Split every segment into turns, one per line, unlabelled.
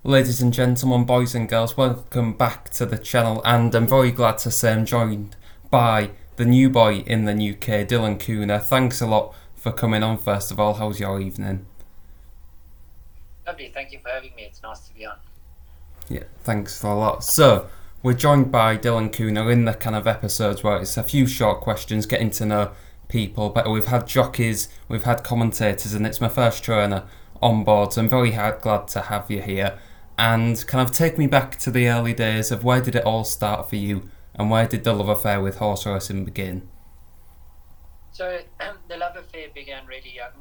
Ladies and gentlemen, boys and girls, welcome back to the channel, and I'm very glad to say I'm joined by the new boy in the UK, Dylan Cuhna. Thanks a lot for coming on, first of all. How's your evening?
Lovely, thank you for having me. It's nice to be on.
Yeah, thanks a lot. So, we're joined by Dylan Cuhna in the kind of episodes where it's a few short questions, getting to know people better. We've had jockeys, we've had commentators, and it's my first trainer on board, so I'm very glad to have you here. And kind of take me back to the early days of where did it all start for you, and where did the love affair with horse racing begin?
So the love affair began really young.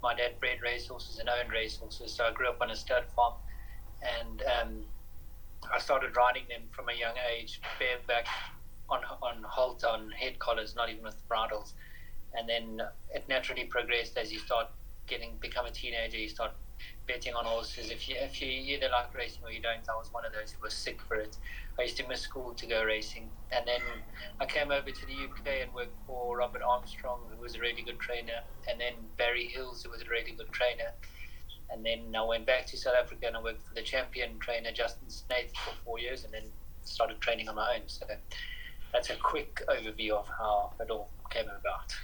My dad bred racehorses and owned racehorses, so I grew up on a stud farm, and I started riding them from a young age, bareback on halt on head collars, not even with bridles. And then it naturally progressed as you start become a teenager. You start betting on horses. If you either like racing or you don't, I was one of those who was sick for it. I used to miss school to go racing, and then I came over to the UK and worked for Robert Armstrong, who was a really good trainer, and then Barry Hills, who was a really good trainer. And then I went back to South Africa and I worked for the champion trainer Justin Snaith for 4 years, and then started training on my own. So that's a quick overview of how it all came about.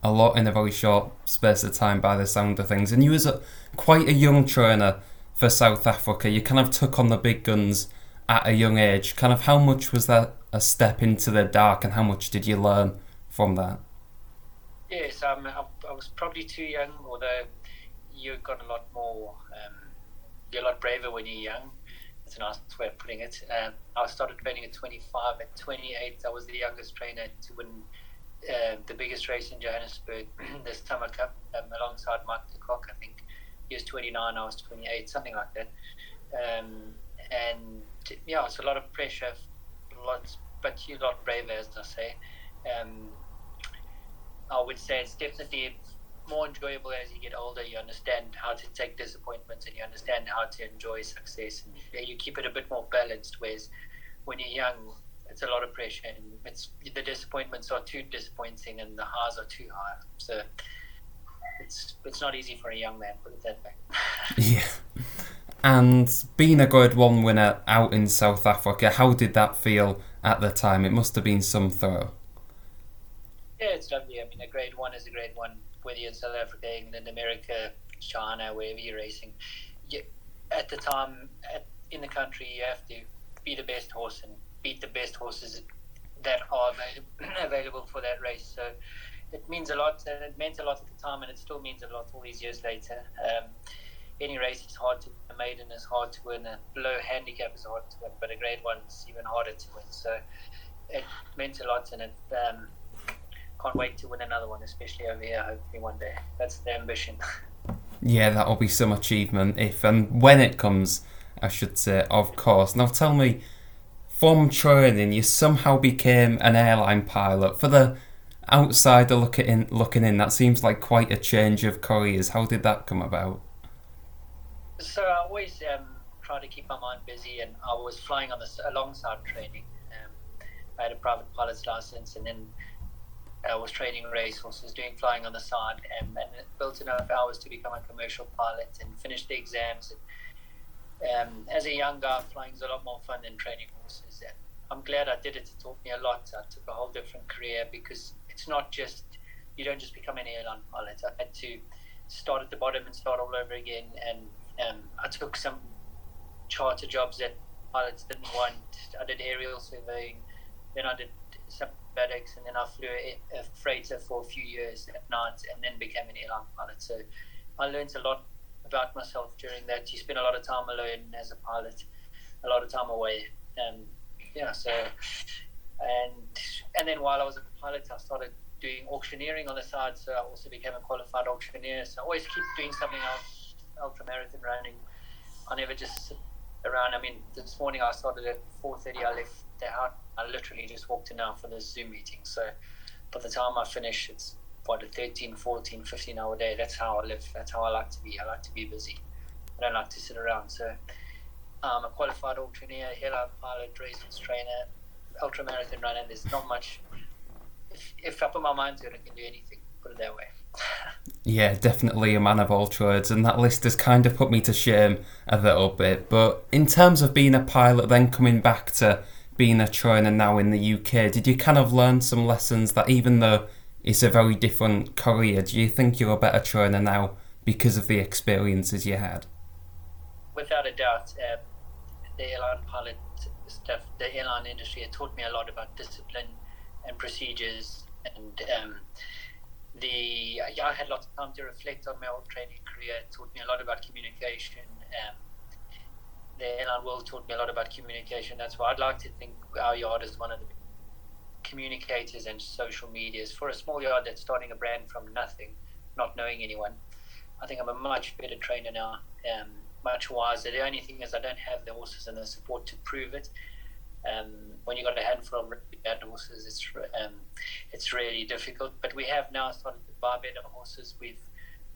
A lot in a very short space of time by the sound of things. And you was quite a young trainer for South Africa. You kind of took on the big guns at a young age. Kind of how much was that a step into the dark, and how much did you learn from that?
Yes, I was probably too young, although you've got a lot more, you're a lot braver when you're young. That's a nice way of putting it. I started training at 25. At 28, I was the youngest trainer to win the biggest race in Johannesburg, the Summer Cup, alongside Mike de Kock. I think he was 29, I was 28, something like that. And yeah, it's a lot of pressure, but you're a lot braver, as I say. Um, I would say it's definitely more enjoyable as you get older. You understand how to take disappointments, and you understand how to enjoy success, and you keep it a bit more balanced. Whereas when you're young, it's a lot of pressure, and the disappointments are too disappointing, and the highs are too high. So it's not easy for a young man. Put it that way.
Yeah. And being a Grade 1 winner out in South Africa, how did that feel at the time? It must have been some thrill.
Yeah, it's lovely. I mean, a grade one is a grade one, whether you're in South Africa, England, America, China, wherever you're racing. You, at the time, in the country, you have to be the best horse and beat the best horses that are available for that race. So it means a lot, and it meant a lot at the time, and it still means a lot all these years later. Any race is hard to win. A maiden is hard to win. A low handicap is hard to win, but a grade one is even harder to win. So it meant a lot, and it can't wait to win another one, especially over here, hopefully one day. That's the ambition.
Yeah, that'll be some achievement if and when it comes, I should say, of course. Now tell me, from training, you somehow became an airline pilot. For the outsider looking in, that seems like quite a change of careers. How did that come about?
So I always try to keep my mind busy, and I was flying on this alongside training. I had a private pilot's license, and then I was training racehorses, doing flying on the side, and it built enough hours to become a commercial pilot and finish the exams. And as a young guy, flying is a lot more fun than training horses. And I'm glad I did it. It taught me a lot. I took a whole different career, because it's not just, you don't just become an airline pilot. I had to start at the bottom and start all over again. And I took some charter jobs that pilots didn't want. I did aerial surveying, then I did some FedEx, and then I flew a freighter for a few years at night, and then became an airline pilot. So I learned a lot about myself during that. You spend a lot of time alone as a pilot, a lot of time away. Yeah, so and then while I was a pilot, I started doing auctioneering on the side. So I also became a qualified auctioneer. So I always keep doing something else, ultra marathon running. I never just sit around. I mean, this morning I started at 4:30. I left the house. I literally just walked in now for this Zoom meeting. So by the time I finish, it's what, a 13, 14, 15 hour day. That's how I live. That's how I like to be. I like to be busy. I don't like to sit around. So I'm a qualified auctioneer, airline pilot, racehorse trainer, ultra marathon runner. There's not much if I put my mind to it, I can do anything. Put it that way.
Yeah, definitely a man of all trades, and that list has kind of put me to shame a little bit. But in terms of being a pilot, then coming back to being a trainer now in the UK, did you kind of learn some lessons that even though it's a very different career, do you think you're a better trainer now because of the experiences you had?
Without a doubt, the airline pilot stuff, the airline industry, it taught me a lot about discipline and procedures, and I had lots of time to reflect on my old training career. It taught me a lot about communication. The airline world taught me a lot about communication. That's why I'd like to think our yard is one of the communicators and social medias. For a small yard that's starting a brand from nothing, not knowing anyone, I think I'm a much better trainer now, much wiser. The only thing is I don't have the horses and the support to prove it. When you've got a handful of really bad horses, it's really difficult. But we have now started to buy better horses.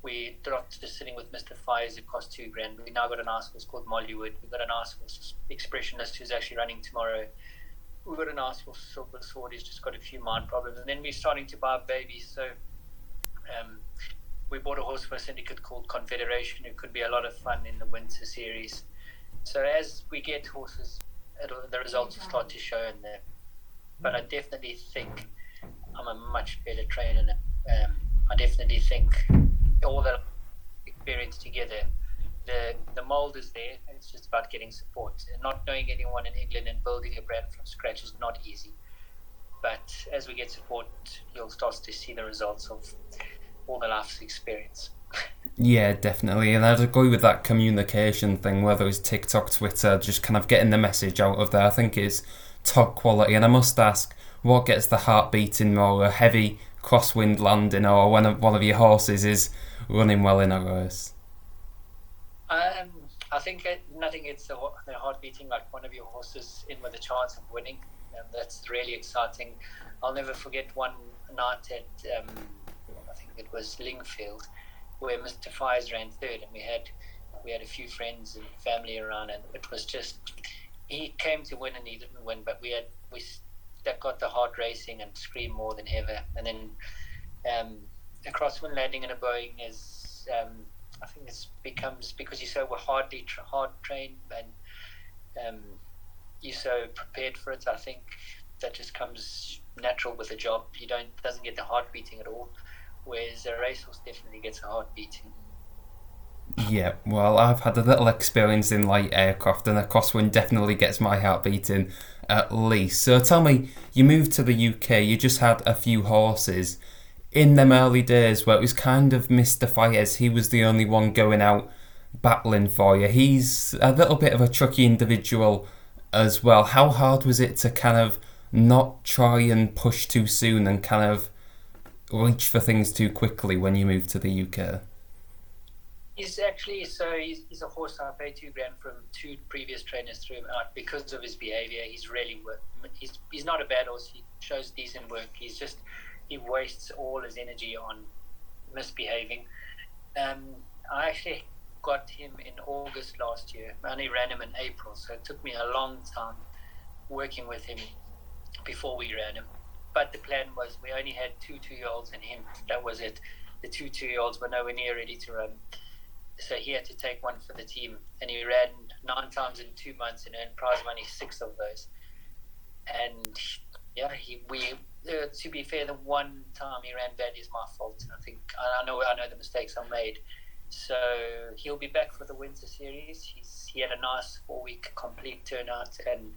We're not just sitting with Mr. Fires that cost $2,000. We've now got a nice horse called Mollywood. We've got a nice horse, Expressionless, who's actually running tomorrow. We've got a nice horse, Silver Sword, who's just got a few mind problems. And then we're starting to buy babies. So we bought a horse for a syndicate called Confederation, who could be a lot of fun in the winter series. So as we get horses, the results will start to show in there. But I definitely think I'm a much better trainer now. I definitely think all the experience together, the mold is there. It's just about getting support. And not knowing anyone in England and building a brand from scratch is not easy. But as we get support, you'll start to see the results of all the life's experience.
Yeah, definitely. And I'd agree with that communication thing, whether it's TikTok, Twitter, just kind of getting the message out of there. I think it's top quality. And I must ask, what gets the heart beating more, a heavy crosswind landing or when one of your horses is running well in a race?
I think nothing gets the heart beating like one of your horses in with a chance of winning. That's really exciting. I'll never forget one night at, I think it was Lingfield, where Mr. Fires ran third, and we had a few friends and family around, and it was just, he came to win and he didn't win, but that got the heart racing and screamed more than ever. And then a crosswind landing in a Boeing is, I think it becomes, because you're so hard trained and you're so prepared for it, I think that just comes natural with the job. Doesn't get the heart beating at all, whereas a racehorse definitely gets a heart beating.
Yeah, well, I've had a little experience in light aircraft, and a crosswind definitely gets my heart beating at least. So tell me, you moved to the UK, you just had a few horses. In them early days where it was kind of Mr. Fires, he was the only one going out battling for you. He's a little bit of a tricky individual as well. How hard was it to kind of not try and push too soon and kind of reach for things too quickly when you moved to the UK?
He's a horse I paid $2,000 from two previous trainers threw him out because of his behaviour. He's not a bad horse. He shows decent work. He wastes all his energy on misbehaving. I actually got him in August last year. I only ran him in April, so it took me a long time working with him before we ran him. But the plan was we only had two 2-year-olds and him. That was it. The two 2-year-olds were nowhere near ready to run. So he had to take one for the team. And he ran 9 times in 2 months and earned prize money 6 of those. And yeah, to be fair, the one time he ran bad is my fault. I know the mistakes I made. So he'll be back for the winter series. He had a nice 4-week complete turnout, and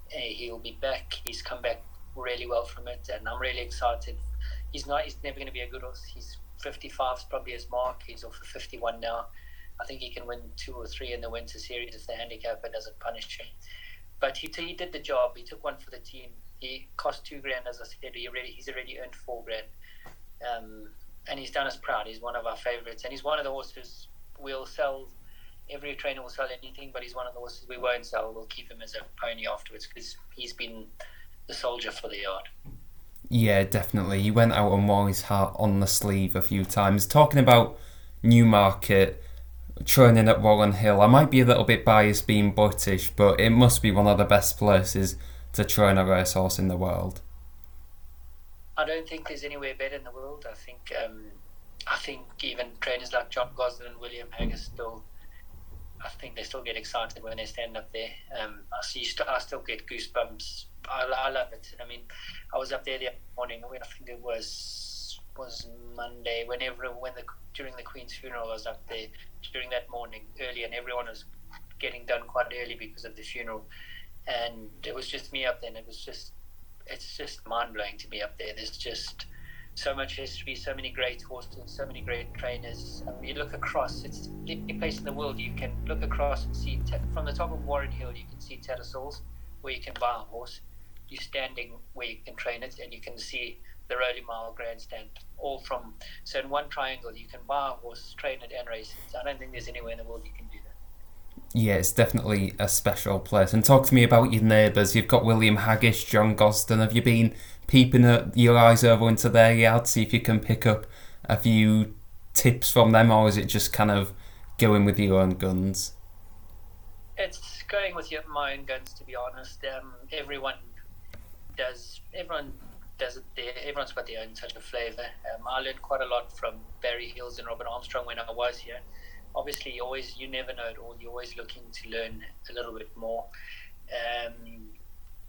he'll be back. He's come back really well from it, and I'm really excited. He's never going to be a good horse. He's 55 is probably his mark. He's off for 51 now. I think he can win 2 or 3 in the winter series if the handicapper doesn't punish him. But he did the job. He took one for the team. He cost $2,000, as I said. He's already earned $4,000, and he's done us proud. He's one of our favourites, and he's one of the horses we'll sell. Every trainer will sell anything, but he's one of the horses we won't sell. We'll keep him as a pony afterwards because he's been the soldier for the yard.
Yeah, definitely. He went out and wore his heart on the sleeve a few times. Talking about Newmarket, training at Wallen Hill, I might be a little bit biased being British, but it must be one of the best places to train a racehorse in the world.
I don't think there's anywhere better in the world. I think even trainers like John Gosden and William Haggis still, I think they still get excited when they stand up there. I still get goosebumps. I love it. I mean, I was up there the other morning. I think it was Monday. During the Queen's funeral, I was up there during that morning early, and everyone was getting done quite early because of the funeral. And it was just me up there, and it's just mind blowing to be up there. There's just so much history, so many great horses, so many great trainers. You look across, it's the only place in the world you can look across and see, from the top of Warren Hill, you can see Tattersalls, where you can buy a horse. You're standing where you can train it, and you can see the Rolling Mile Grandstand, so in one triangle, you can buy a horse, train it, and race it. I don't think there's anywhere in the world you can do that.
Yeah, it's definitely a special place. And talk to me about your neighbours. You've got William Haggis, John Gosden. Have you been peeping your eyes over into their yard, see if you can pick up a few tips from them, or is it just kind of going with your own guns?
It's going with my own guns, to be honest. Everyone does it there. Everyone's got their own touch of flavour. I learned quite a lot from Barry Hills and Robert Armstrong when I was here. Obviously, you never know it all. You're always looking to learn a little bit more.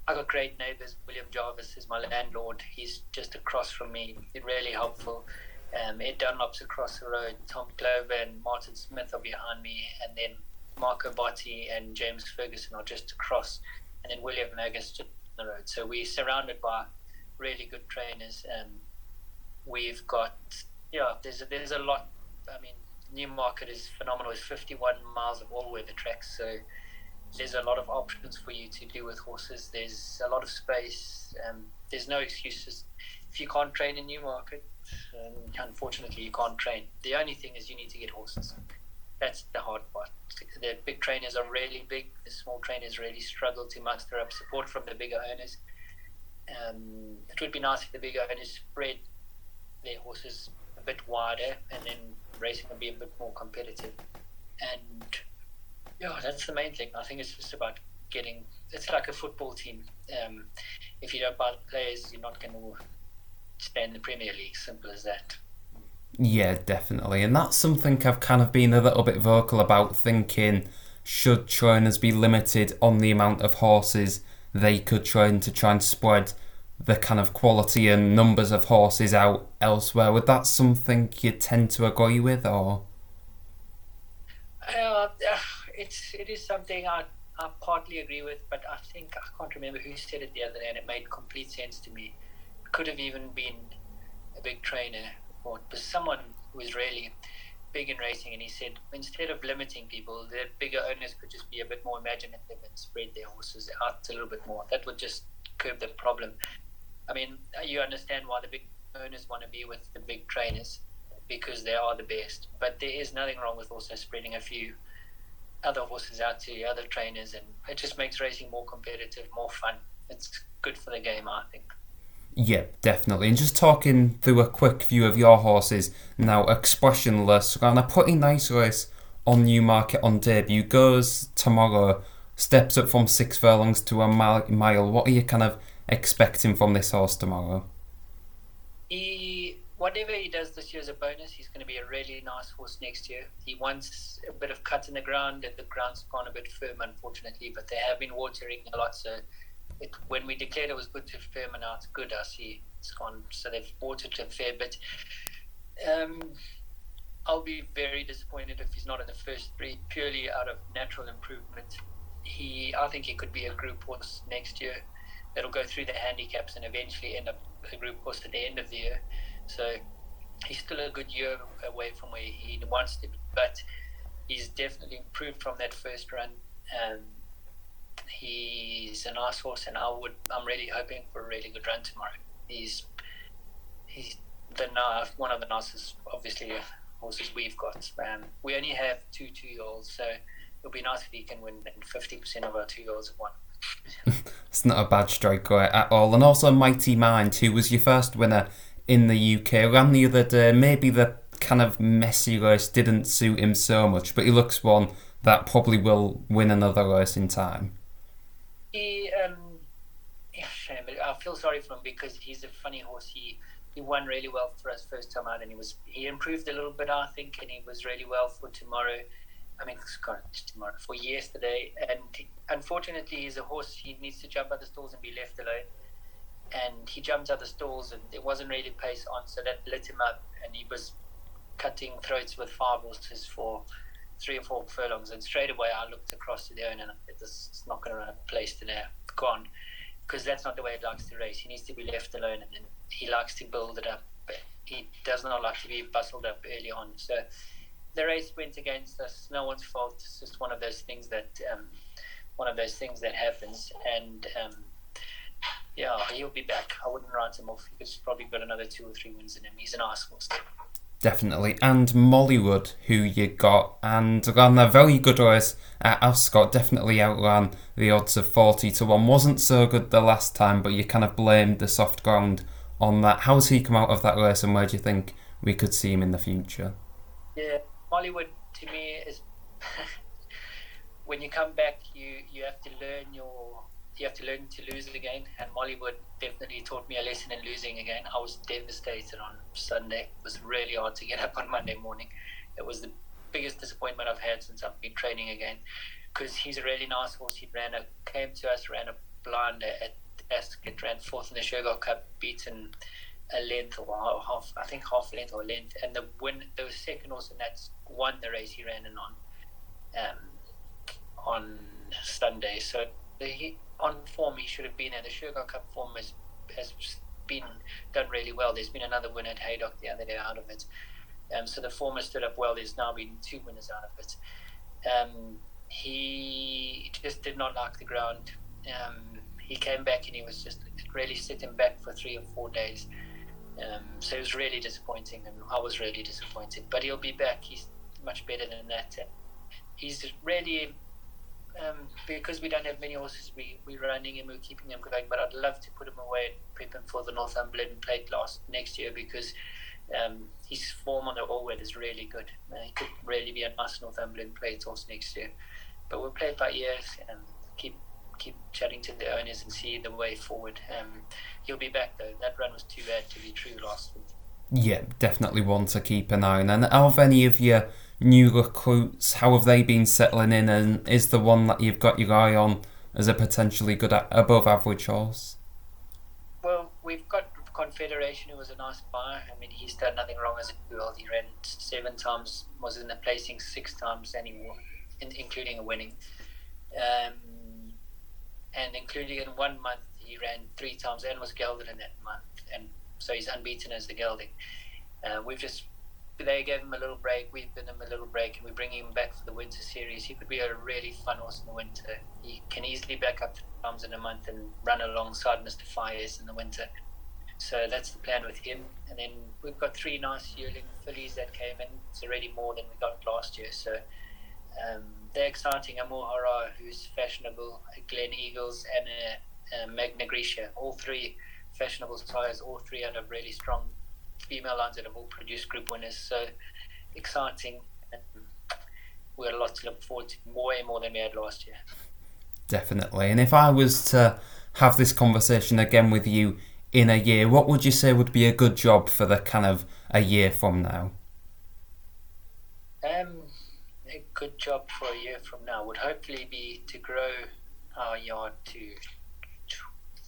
I got great neighbours. William Jarvis is my landlord. He's just across from me. He's really helpful. Ed Dunlop's across the road. Tom Glover and Martin Smith are behind me. And then Marco Botti and James Ferguson are just across. And then William Haggis just on the road. So we're surrounded by really good trainers. We've got, there's a lot. I mean, Newmarket is phenomenal. It's 51 miles of all-weather tracks, so there's a lot of options for you to do with horses. There's a lot of space. There's no excuses. If you can't train in Newmarket, unfortunately you can't train. The only thing is you need to get horses. That's the hard part. The big trainers are really big. The small trainers really struggle to muster up support from the bigger owners. It would be nice if the bigger owners spread their horses a bit wider, and then racing will be a bit more competitive. And that's the main thing. I think it's just about it's like a football team. If you don't buy the players, you're not going to stay in the Premier League. Simple as that.
Yeah, definitely. And that's something I've kind of been a little bit vocal about, thinking, should trainers be limited on the amount of horses they could train to try and spread the kind of quality and numbers of horses out elsewhere? Would that something you tend to agree with, or?
It is something I partly agree with, but I can't remember who said it the other day, and it made complete sense to me. It could have even been a big trainer, or someone who was really big in racing, and he said instead of limiting people, the bigger owners could just be a bit more imaginative and spread their horses out a little bit more. That would just curb the problem. I mean, you understand why the big owners want to be with the big trainers, because they are the best. But there is nothing wrong with also spreading a few other horses out to other trainers, and it just makes racing more competitive, more fun. It's good for the game, I think.
Yeah, definitely. And just talking through a quick view of your horses now, Expressionless ran a pretty nice race on Newmarket on debut. Goes tomorrow, steps up from 6 furlongs to a mile. What are you kind of expecting from this horse tomorrow?
Whatever he does this year is a bonus. He's going to be a really nice horse next year. He wants a bit of cut in the ground, and the ground's gone a bit firm, unfortunately, but they have been watering a lot, so when we declared it was good to firm, and now it's good. I see it's gone, so they've watered a fair bit. I'll be very disappointed if he's not in the first 3, purely out of natural improvement. I think he could be a group horse next year. That'll go through the handicaps and eventually end up a group horse at the end of the year. So he's still a good year away from where he wants to be, but he's definitely improved from that first run. He's a nice horse, and I'm really hoping for a really good run tomorrow. He's one of the nicest, obviously, horses we've got. We only have 2 2-year-olds, so it'll be nice if he can win, and 50% of our 2-year-olds have won.
It's not a bad strike at all. And also Mighty Mind, who was your first winner in the UK, ran the other day. Maybe the kind of messy race didn't suit him so much, but he looks one that probably will win another race in time.
I feel sorry for him because he's a funny horse. He won really well for us first time out, and he improved a little bit, I think, and he was really well for tomorrow. For yesterday. And unfortunately, he's a horse. He needs to jump out the stalls and be left alone. And he jumped out the stalls, and there wasn't really pace on, so that lit him up, and he was cutting throats with 5 horses for 3 or 4 furlongs. And straight away, I looked across to the owner and I said, "This is not going to run a place today. Gone." Because that's not the way he likes to race. He needs to be left alone, and then he likes to build it up. But he does not like to be bustled up early on. So the race went against us. No one's fault. It's just one of those things that happens. And he'll be back. I wouldn't write him off. He's probably got another 2 or 3 wins in him. He's a nice horse.
Definitely. And Mollywood, who you got, and ran a very good race at Ascot, definitely outran the odds of 40-1. Wasn't so good the last time, but you kind of blamed the soft ground on that. How's he come out of that race, and where do you think we could see him in the future?
Yeah, Mollywood to me is when you come back, you have to learn to lose again, and Mollywood definitely taught me a lesson in losing again. I was devastated on Sunday. It was really hard to get up on Monday morning. It was the biggest disappointment I've had since I've been training again, because he's a really nice horse. He ran a blind at Ascot, ran 4th in the Sugar Cup, beaten a length or half a length or a length, and the second horse, and that's won the race he ran in on Sunday. So on form, he should have been there. The Sugar Cup form has been done really well. There's been another win at Haydock the other day out of it. So the form has stood up well. There's now been 2 winners out of it. He just did not like the ground. He came back and it really set him back for 3 or 4 days. So it was really disappointing, and I was really disappointed. But he'll be back. He's much better than that. He's really... because we don't have many horses, we're running him, we're keeping him going, but I'd love to put him away and prep him for the Northumberland Plate next year, because his form on the all-weather is really good. He could really be a nice Northumberland Plate horse next year. But we'll play it by ears and keep chatting to the owners and see the way forward. He'll be back though. That run was too bad to be true last week.
Yeah, definitely one to keep an eye on. And of any of your new recruits, how have they been settling in, and is the one that you've got your eye on as a potentially good above average horse?
Well, we've got Confederation, who was a nice buy. I mean, he's done nothing wrong as a girl. He ran 7 times, was in the placing 6 times anymore, including a winning. And including in 1 month, he ran 3 times and was gelded in that month. And so he's unbeaten as the gelding. They gave him a little break, we've given him a little break, and we're bringing him back for the winter series. He could be a really fun horse in the winter. He can easily back up 3 times in a month and run alongside Mr. Fires in the winter. So that's the plan with him. And then we've got 3 nice yearling fillies that came in. It's already more than we got last year. So they're exciting. A Mohara, who's fashionable, a Glen Eagles, and a Magna Graecia. All 3 fashionable sires, all 3 under really strong female lines that have all produced group winners. So exciting. We've got a lot to look forward to, way more than we had last year.
Definitely. And if I was to have this conversation again with you in a year, what would you say would be a good job for the kind of a year from now?
A good job for a year from now would hopefully be to grow our yard to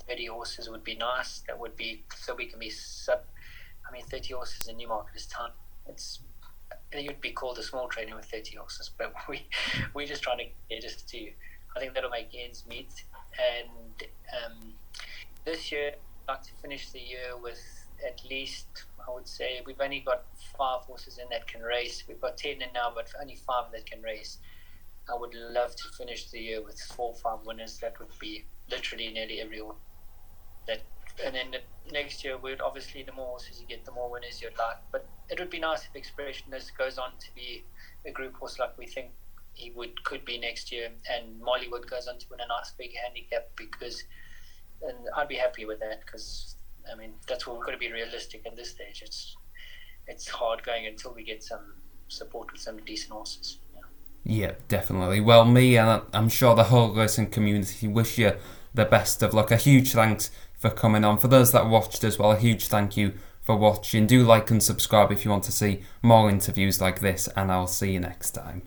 30 horses would be nice. That would be so we can be 30 horses in Newmarket is ton. It would be called a small trainer with 30 horses, but we're just trying to get us to. I think that'll make ends meet. And this year, I'd like to finish the year with at least, I would say, we've only got 5 horses in that can race. We've got 10 in now, but only 5 that can race. I would love to finish the year with 4 or 5 winners. That would be literally nearly every horse. And then next year, obviously the more horses you get, the more winners you'd like. But it would be nice if Expressionless goes on to be a group horse like we think he could be next year, and Mollywood goes on to win a nice big handicap, and I'd be happy with that, because I mean that's what we've got to be realistic at this stage. It's hard going until we get some support with some decent horses.
Yeah, definitely. Well, me and I'm sure the whole racing community wish you the best of luck. A huge thanks for coming on. For those that watched as well, a huge thank you for watching. Do like and subscribe if you want to see more interviews like this, and I'll see you next time.